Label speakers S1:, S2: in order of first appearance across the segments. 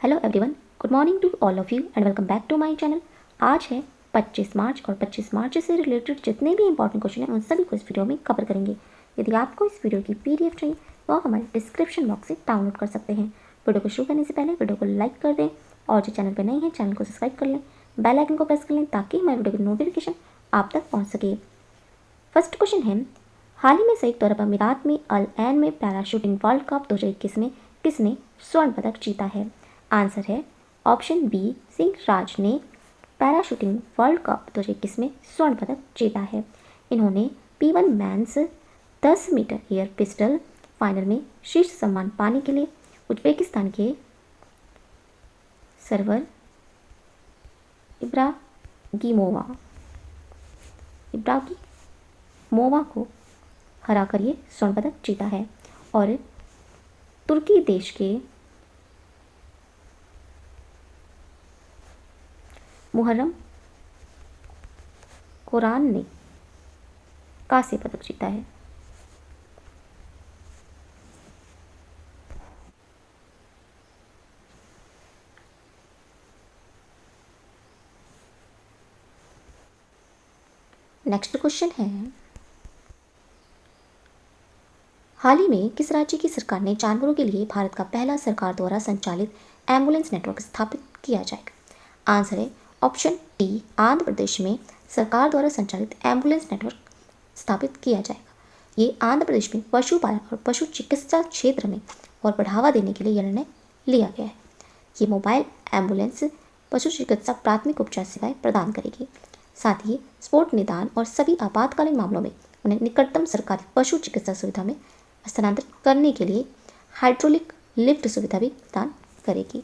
S1: Hello everyone, good morning to all of you and welcome back to my channel. आज है 25 मार्च और 25 मार्च से related जितने भी इंपॉर्टेंट क्वेश्चन हैं उन सभी को इस वीडियो में कवर करेंगे। यदि आपको इस वीडियो की पीडीएफ चाहिए तो आप हमारे डिस्क्रिप्शन बॉक्स से डाउनलोड कर सकते हैं। वीडियो को शुरू करने से पहले वीडियो को लाइक कर दें और जो चैनल पर नहीं है चैनल को सब्सक्राइब कर लें, बेल आइकन को प्रेस कर लें ताकि हमारे वीडियो की नोटिफिकेशन आप तक पहुँच सके। फर्स्ट क्वेश्चन है, हाल ही में संयुक्त अरब अमीरात में अल ऐन में पैराशूटिंग वर्ल्ड कप 2021 में किसने स्वर्ण पदक जीता है? आंसर है ऑप्शन बी, सिंह राज ने पैराशूटिंग वर्ल्ड कप 2021 में स्वर्ण पदक जीता है। इन्होंने P1 men's 10 metre air pistol final में शीर्ष सम्मान पाने के लिए उज्बेकिस्तान के सर्वर इब्रागिमोवा को हराकर ये स्वर्ण पदक जीता है। और तुर्की देश के मुहर्रम कुरान ने कांस्य पदक जीता है। नेक्स्ट क्वेश्चन है, हाल ही में किस राज्य की सरकार ने जानवरों के लिए भारत का पहला सरकार द्वारा संचालित एम्बुलेंस नेटवर्क स्थापित किया जाएगा? आंसर है ऑप्शन डी, आंध्र प्रदेश में सरकार द्वारा संचालित एम्बुलेंस नेटवर्क स्थापित किया जाएगा। ये आंध्र प्रदेश में पशुपालन और पशु चिकित्सा क्षेत्र में और बढ़ावा देने के लिए यह निर्णय लिया गया है। ये मोबाइल एम्बुलेंस पशु चिकित्सा प्राथमिक उपचार सेवाएं प्रदान करेगी। साथ ही स्पोर्ट निदान और सभी आपातकालीन मामलों में उन्हें निकटतम सरकारी पशु चिकित्सा सुविधा में स्थानांतरित करने के लिए हाइड्रोलिक लिफ्ट सुविधा भी प्रदान करेगी।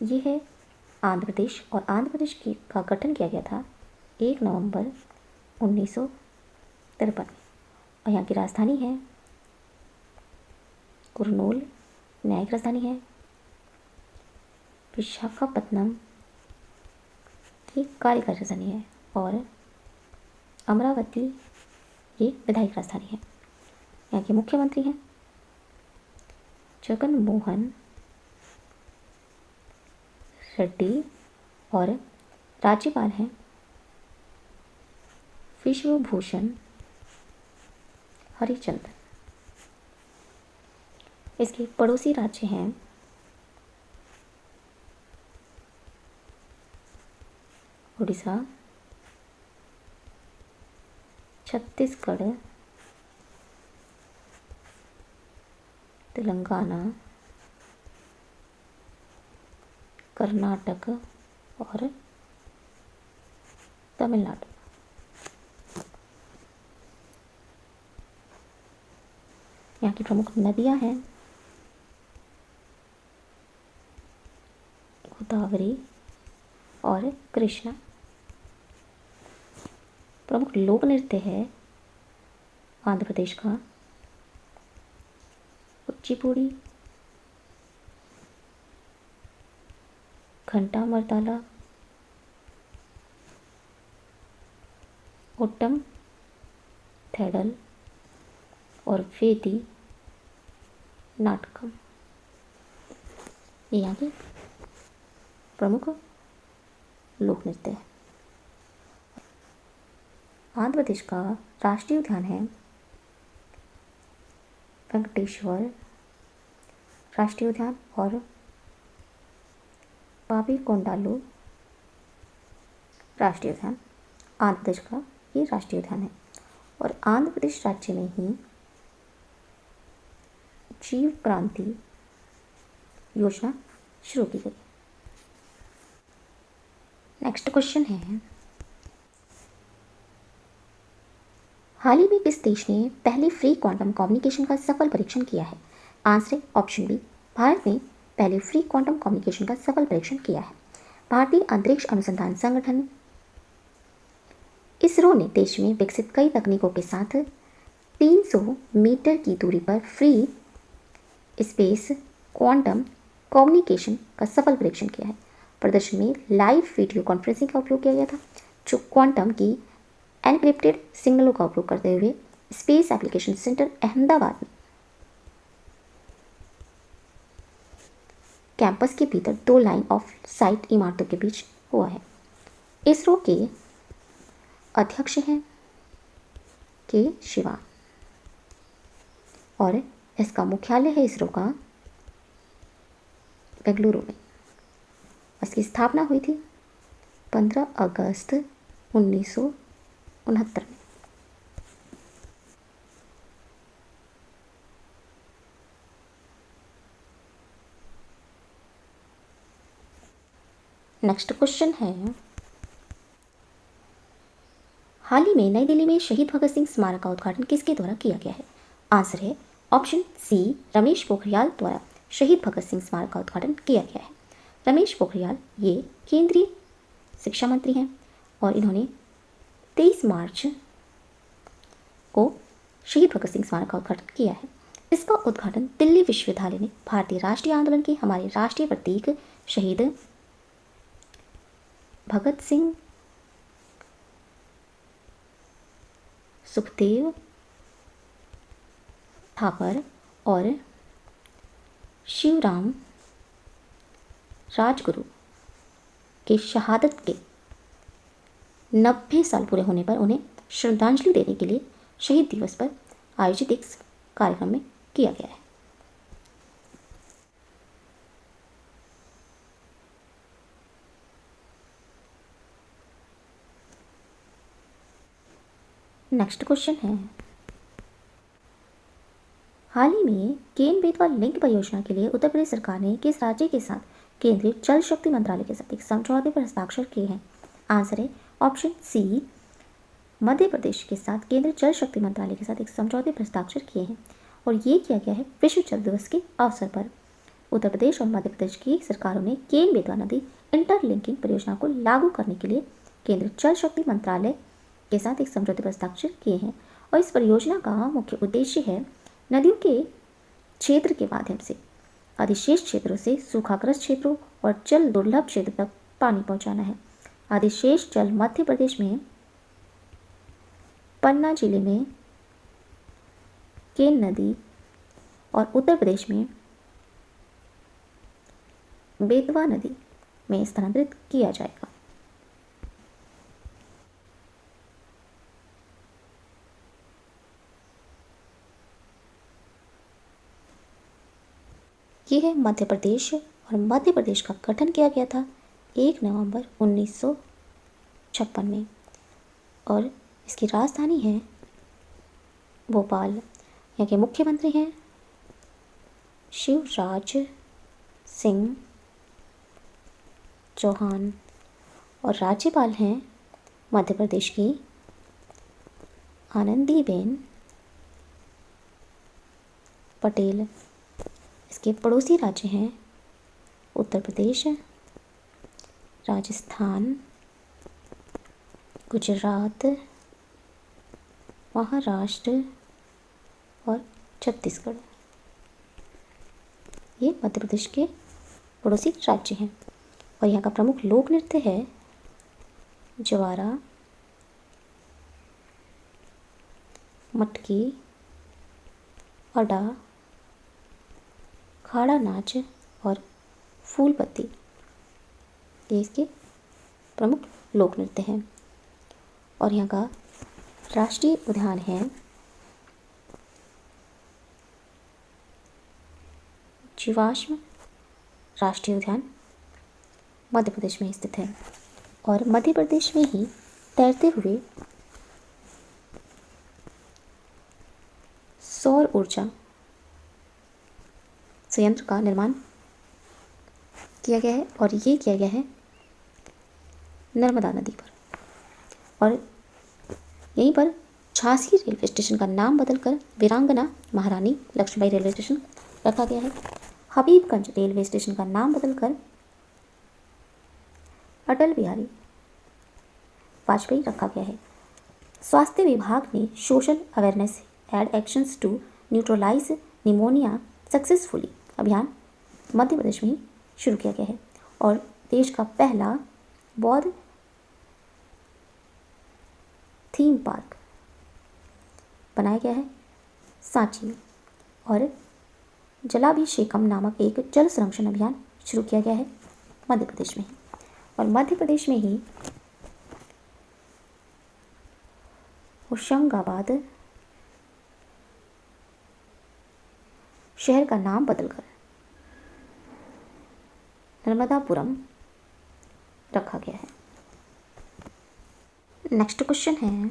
S1: ये है आंध्र प्रदेश और आंध्र प्रदेश का गठन किया गया था 1 नवंबर 1953 में और यहाँ की राजधानी है कुर्नूल, न्यायिक राजधानी है विशाखापत्तनम, ये कार्यकारी राजधानी है और अमरावती ये विधायिक राजधानी है। यहाँ के मुख्यमंत्री हैं जगन मोहन रेड्डी और राज्यपाल हैं विश्वभूषण हरिचंद्र। इसके पड़ोसी राज्य हैं उड़ीसा, छत्तीसगढ़, तेलंगाना, कर्नाटक और तमिलनाडु। यहाँ की प्रमुख नदियाँ हैं गोदावरी और कृष्णा। प्रमुख लोक नृत्य है आंध्र प्रदेश का कुचिपुड़ी, घंटा मर्दाला, ओट्टम थेडल और वेदी नाटकम। ये यहाँ के प्रमुख लोक नृत्य है। आंध्र प्रदेश का राष्ट्रीय उद्यान है वेंकटेश्वर राष्ट्रीय उद्यान और पापी कोंडालू राष्ट्रीय उद्यान आंध्र प्रदेश का ये राष्ट्रीय उद्यान है। और आंध्र प्रदेश राज्य में ही जीव क्रांति योजना शुरू की गई। नेक्स्ट क्वेश्चन है, हाल ही में किस देश ने पहले फ्री क्वांटम कम्युनिकेशन का सफल परीक्षण किया है? आंसर है ऑप्शन बी, भारत ने पहले फ्री क्वांटम कम्युनिकेशन का सफल परीक्षण किया है। भारतीय अंतरिक्ष अनुसंधान संगठन इसरो ने देश में विकसित कई तकनीकों के साथ 300 मीटर की दूरी पर फ्री स्पेस क्वांटम कम्युनिकेशन का सफल परीक्षण किया है। प्रदर्शन में लाइव वीडियो कॉन्फ्रेंसिंग का उपयोग किया गया था जो क्वांटम की एनक्रिप्टेड सिग्नलों का उपयोग करते हुए स्पेस एप्लीकेशन सेंटर अहमदाबाद में कैंपस के भीतर 2 लाइन ऑफ साइट इमारतों के बीच हुआ है। इसरो के अध्यक्ष हैं के शिवान और इसका मुख्यालय है इसरो का बेंगलुरु में। इसकी स्थापना हुई थी 15 अगस्त 1969 में। नेक्स्ट क्वेश्चन है, हाल ही में नई दिल्ली में शहीद भगत सिंह स्मारक का उद्घाटन किसके द्वारा किया गया है? आंसर है ऑप्शन सी, रमेश पोखरियाल द्वारा शहीद भगत सिंह स्मारक का उद्घाटन किया गया है। रमेश पोखरियाल ये केंद्रीय शिक्षा मंत्री हैं और इन्होंने 23 मार्च को शहीद भगत सिंह स्मारक का उद्घाटन किया है। इसका उद्घाटन दिल्ली विश्वविद्यालय ने भारतीय राष्ट्रीय आंदोलन के हमारे राष्ट्रीय प्रतीक शहीद भगत सिंह, सुखदेव थापर और शिवराम राजगुरु के शहादत के 90 साल पूरे होने पर उन्हें श्रद्धांजलि देने के लिए शहीद दिवस पर आयोजित एक कार्यक्रम में किया गया है। नेक्स्ट क्वेश्चन है, हाल ही में केन बेतवा लिंक परियोजना के लिए उत्तर प्रदेश सरकार ने किस राज्य के साथ केंद्रीय जल शक्ति मंत्रालय के साथ एक समझौते पर हस्ताक्षर किए हैं? आंसर है ऑप्शन सी, मध्य प्रदेश के साथ केंद्रीय जल शक्ति मंत्रालय के साथ एक समझौते पर हस्ताक्षर किए हैं और ये किया गया है विश्व जल दिवस के अवसर पर। उत्तर प्रदेश और मध्य प्रदेश की सरकारों ने केन बेतवा नदी इंटरलिंकिंग परियोजना को लागू करने के लिए केंद्रीय जल शक्ति मंत्रालय के साथ एक समझौते पर हस्ताक्षर किए हैं और इस परियोजना का मुख्य उद्देश्य है नदियों के क्षेत्र के माध्यम से अधिशेष क्षेत्रों से सूखाग्रस्त क्षेत्रों और जल दुर्लभ क्षेत्र तक पानी पहुंचाना है। अधिशेष जल मध्य प्रदेश में पन्ना जिले में केन नदी और उत्तर प्रदेश में बेतवा नदी में स्थानांतरित किया जाएगा। ये है मध्य प्रदेश और मध्य प्रदेश का गठन किया गया था 1 नवंबर 1956 में और इसकी राजधानी है भोपाल। यहाँ के मुख्यमंत्री हैं शिवराज सिंह चौहान और राज्यपाल हैं मध्य प्रदेश की आनंदीबेन पटेल। इसके पड़ोसी राज्य हैं उत्तर प्रदेश, राजस्थान, गुजरात, महाराष्ट्र और छत्तीसगढ़। ये मध्य प्रदेश के पड़ोसी राज्य हैं और यहाँ का प्रमुख लोक नृत्य है जवारा, मटकी, अडा, खाड़ा नाच और फूल पत्ती। ये इसके प्रमुख लोक नृत्य हैं और यहाँ का राष्ट्रीय उद्यान है जीवाश्म राष्ट्रीय उद्यान, मध्य प्रदेश में स्थित है और मध्य प्रदेश में ही तैरते हुए सौर ऊर्जा संयंत्र का निर्माण किया गया है और ये किया गया है नर्मदा नदी पर। और यहीं पर झांसी रेलवे स्टेशन का नाम बदलकर वीरांगना महारानी लक्ष्मीबाई रेलवे स्टेशन रखा गया है। हबीबगंज रेलवे स्टेशन का नाम बदलकर अटल बिहारी वाजपेयी रखा गया है। स्वास्थ्य विभाग ने social awareness and actions to neutralise pneumonia successfully अभियान मध्य प्रदेश में शुरू किया गया है और देश का पहला बौद्ध थीम पार्क बनाया गया है सांची में, और जलाभिषेकम नामक एक जल संरक्षण अभियान शुरू किया गया है मध्य प्रदेश में ही, और मध्य प्रदेश में ही होशंगाबाद शहर का नाम बदलकर नर्मदापुरम रखा गया है। नेक्स्ट क्वेश्चन है,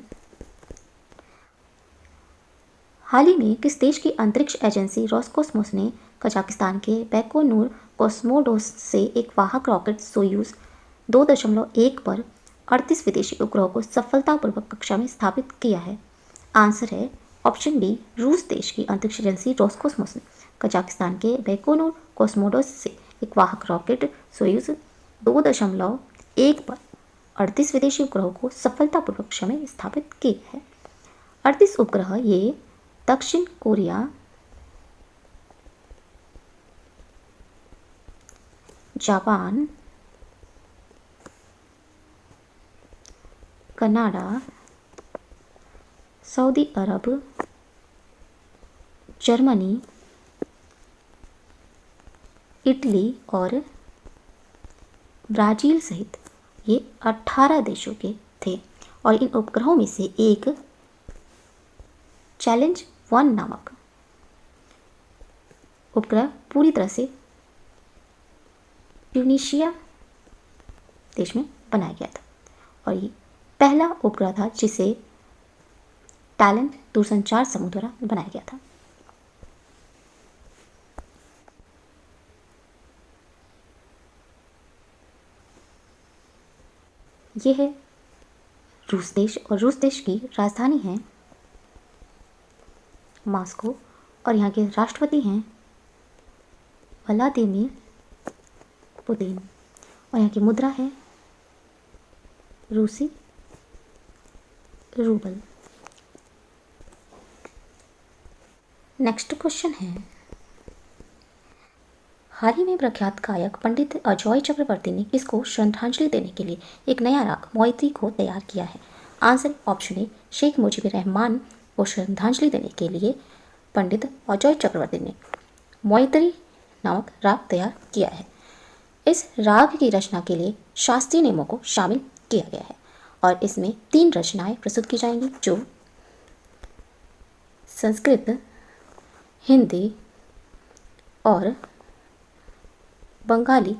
S1: हाल ही में किस देश की अंतरिक्ष एजेंसी रोसकोसमोस ने कजाकिस्तान के बैकोनूर कोस्मोडोस से एक वाहक रॉकेट सोयूज 2.1 पर 38 विदेशी उपग्रहों को सफलतापूर्वक कक्षा में स्थापित किया है? आंसर है ऑप्शन डी, रूस देश की अंतरिक्ष एजेंसी रोसकोसमोस ने कजाकिस्तान के बैकोनूर कोस्मोडोस से एक वाहक रॉकेट सोयूज 2.1 पर 38 विदेशी उपग्रहों को सफलतापूर्वक कक्षा में स्थापित किए हैं। 38 उपग्रह ये दक्षिण कोरिया, जापान, कनाडा, सऊदी अरब, जर्मनी, इटली और ब्राज़ील सहित ये 18 देशों के थे, और इन उपग्रहों में से एक चैलेंज 1 नामक उपग्रह पूरी तरह से ट्यूनीशिया देश में बनाया गया था, और ये पहला उपग्रह था जिसे टैलेंट दूरसंचार समूह द्वारा बनाया गया था। ये है रूस देश, और रूस देश की राजधानी है मॉस्को, और यहाँ के राष्ट्रपति हैं व्लादिमीर पुतिन, और यहाँ की मुद्रा है रूसी रूबल। नेक्स्ट क्वेश्चन है, हाल ही में प्रख्यात गायक पंडित अजय चक्रवर्ती ने किसको श्रद्धांजलि देने के लिए एक नया राग मोइत्री को तैयार किया है? Answer option A, Sheikh Mujibur Rahman को श्रद्धांजलि देने के लिए पंडित अजय चक्रवर्ती ने मोइत्री नामक राग तैयार किया है। इस राग की रचना के लिए शास्त्रीय नियमों को शामिल किया गया है, और इसमें 3 रचनाएं प्रस्तुत की जाएंगी जो संस्कृत, हिंदी और बंगाली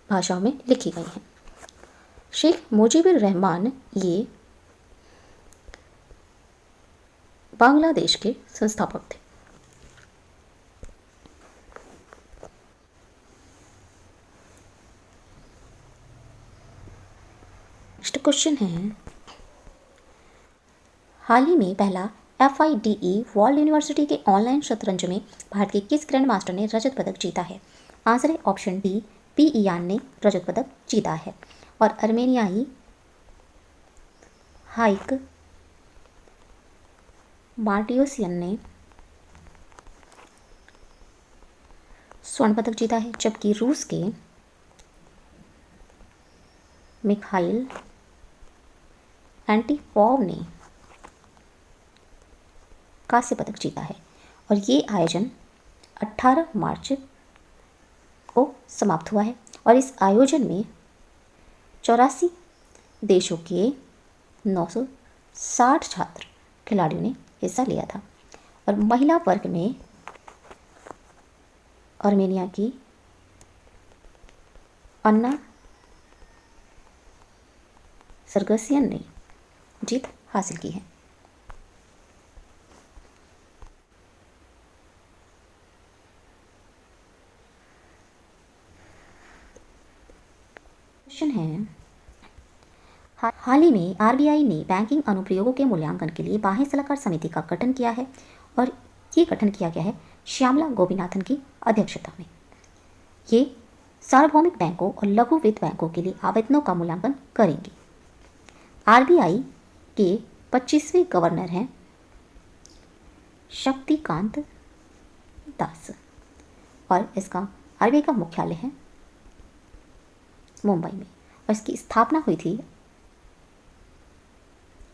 S1: भाषाओं में लिखी गई हैं। शेख मुजीबुर रहमान ये बांग्लादेश के संस्थापक थे। नेक्स्ट क्वेश्चन है, हाल ही में पहला FIDE वर्ल्ड यूनिवर्सिटी के ऑनलाइन शतरंज में भारत के किस ग्रैंड मास्टर ने रजत पदक जीता है? आंसर है ऑप्शन डी, पी इयान ने रजत पदक जीता है, और अर्मेनियाई हाइक मार्टियोसियन ने स्वर्ण पदक जीता है, जबकि रूस के मिखाइल एंटीपोव ने कांस्य पदक जीता है, और ये आयोजन 18 मार्च को समाप्त हुआ है, और इस आयोजन में 84 देशों के 960 छात्र खिलाड़ियों ने हिस्सा लिया था, और महिला वर्ग में आर्मेनिया की अन्ना सरगसियन ने जीत हासिल की है। क्वेश्चन है, हाल ही में RBI ने बैंकिंग अनुप्रयोगों के मूल्यांकन के लिए बाह्य सलाहकार समिति का गठन किया है, और ये गठन किया गया है श्यामला गोपीनाथन की अध्यक्षता में। ये सार्वभौमिक बैंकों और लघु वित्त बैंकों के लिए आवेदनों का मूल्यांकन करेंगी। RBI के 25वें गवर्नर हैं शक्तिकांत दास, और इसका RBI का मुख्यालय है मुंबई में, और इसकी स्थापना हुई थी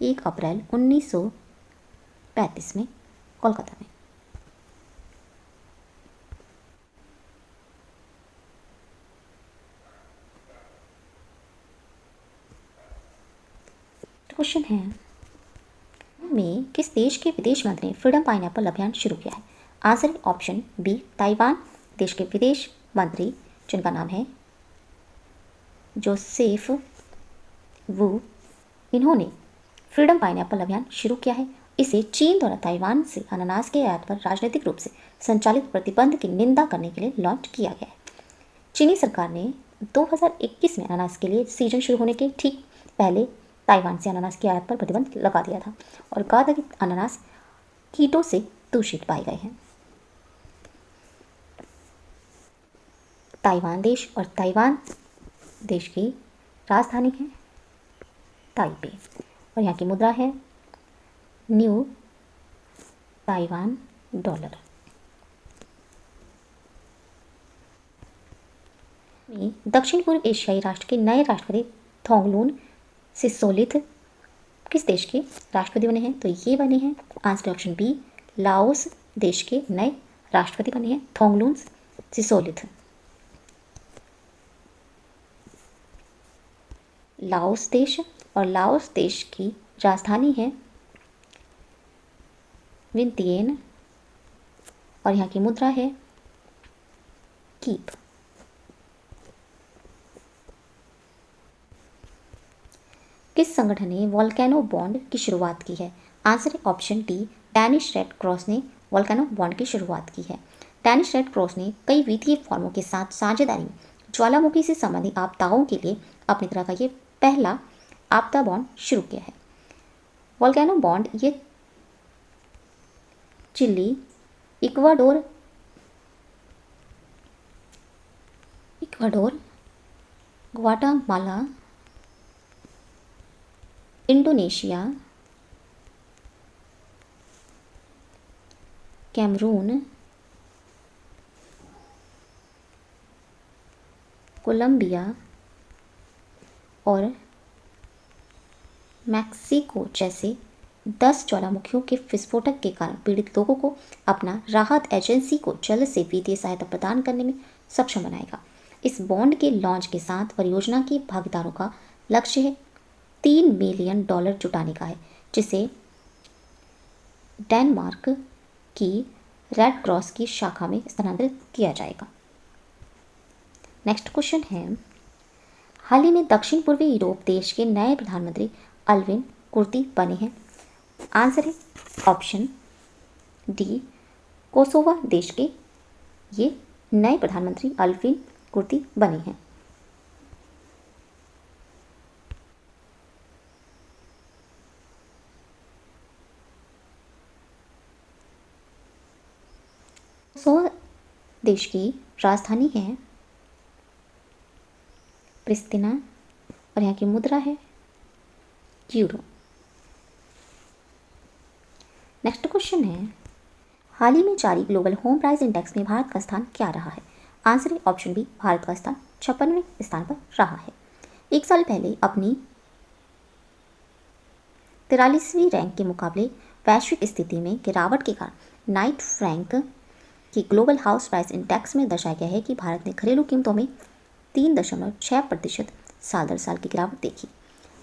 S1: 1 अप्रैल 1935 में कोलकाता में। क्वेश्चन है में किस देश के विदेश मंत्री ने फ्रीडम पाइनएप्पल अभियान शुरू किया है? आंसर है ऑप्शन बी ताइवान देश के विदेश मंत्री जिनका नाम है जोसेफ वू। इन्होंने फ्रीडम पाइनएप्पल अभियान शुरू किया है। इसे चीन द्वारा ताइवान से अनानास के आयात पर राजनीतिक रूप से संचालित प्रतिबंध की निंदा करने के लिए लॉन्च किया गया है। चीनी सरकार ने 2021 में अनानास के लिए सीजन शुरू होने के ठीक पहले ताइवान से अनानास की आयात पर प्रतिबंध लगा दिया था और कहा था कि अनानास कीटों से दूषित पाए गए हैं। ताइवान देश और ताइवान देश की राजधानी है ताइपे और यहाँ की मुद्रा है न्यू ताइवान डॉलर। दक्षिण पूर्व एशियाई राष्ट्र के नए राष्ट्रपति थोंगलून सिसोलिथ किस देश के राष्ट्रपति बने हैं? तो ये बने हैं आंसर ऑप्शन बी लाओस देश के नए राष्ट्रपति बने हैं थोंगलून सिसोलिथ। लाओस देश और लाओस देश की राजधानी है विंतिएन और यहाँ की मुद्रा है कीप। किस संगठन ने वोल्केनो बॉन्ड की शुरुआत की है? आंसर है option D Danish red cross ने वोल्केनो बॉन्ड की शुरुआत की है। डैनिश रेड क्रॉस ने कई वित्तीय फर्मों के साथ साझेदारी में ज्वालामुखी से संबंधित आपदाओं के लिए अपनी तरह का ये पहला आपदा बॉन्ड शुरू किया है। वोल्केनो बॉन्ड ये Chile, Ecuador, Guatemala, Indonesia, Cameroon, Colombia और मैक्सिको जैसे 10 ज्वालामुखियों के विस्फोटक के कारण पीड़ित लोगों को अपना राहत एजेंसी को जल्द से वित्तीय सहायता प्रदान करने में सक्षम बनाएगा। इस बॉन्ड के लॉन्च के साथ परियोजना के भागीदारों का लक्ष्य है $3 मिलियन जुटाने का है, जिसे डेनमार्क की रेड क्रॉस की शाखा में स्थानांतरित किया जाएगा। नेक्स्ट क्वेश्चन है हाल ही में दक्षिण पूर्वी यूरोप देश के नए प्रधानमंत्री अल्विन कुर्ती बने हैं। आंसर है ऑप्शन डी कोसोवा देश के ये नए प्रधानमंत्री अल्विन कुर्ती बने हैं। कोसोवा देश की राजधानी है प्रिस्तिना और यहाँ की मुद्रा है यूरो। नेक्स्ट क्वेश्चन है हाल ही में जारी ग्लोबल होम प्राइस इंडेक्स में भारत का स्थान क्या रहा है? आंसर है ऑप्शन बी भारत का स्थान 56वें स्थान पर रहा है। एक साल पहले अपनी 43वीं रैंक के मुकाबले वैश्विक स्थिति में गिरावट के कारण नाइट फ्रैंक की ग्लोबल हाउस प्राइस इंडेक्स में दर्शाया गया है कि भारत ने घरेलू कीमतों में 3.6% साल दर साल की गिरावट देखी।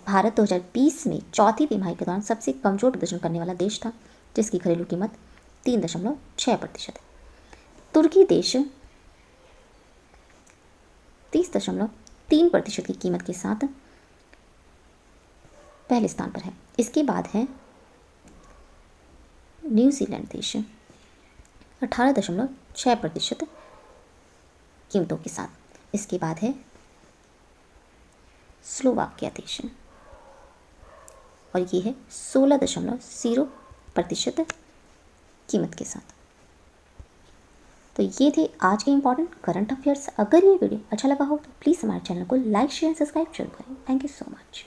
S1: भारत 2020 में चौथी तिमाही के दौरान सबसे कमजोर प्रदर्शन करने वाला देश था, जिसकी घरेलू कीमत 3.6% है। तुर्की देश 30.3% की कीमत के साथ पहले स्थान पर है। इसके बाद है न्यूजीलैंड देश 18.6% कीमतों के साथ। इसके बाद है स्लोवाकिया देश और ये है 16.0% कीमत के साथ। तो ये थे आज के इंपॉर्टेंट करंट अफेयर्स। अगर ये वीडियो अच्छा लगा हो तो प्लीज़ हमारे चैनल को लाइक शेयर सब्सक्राइब जरूर करें। Thank you so much.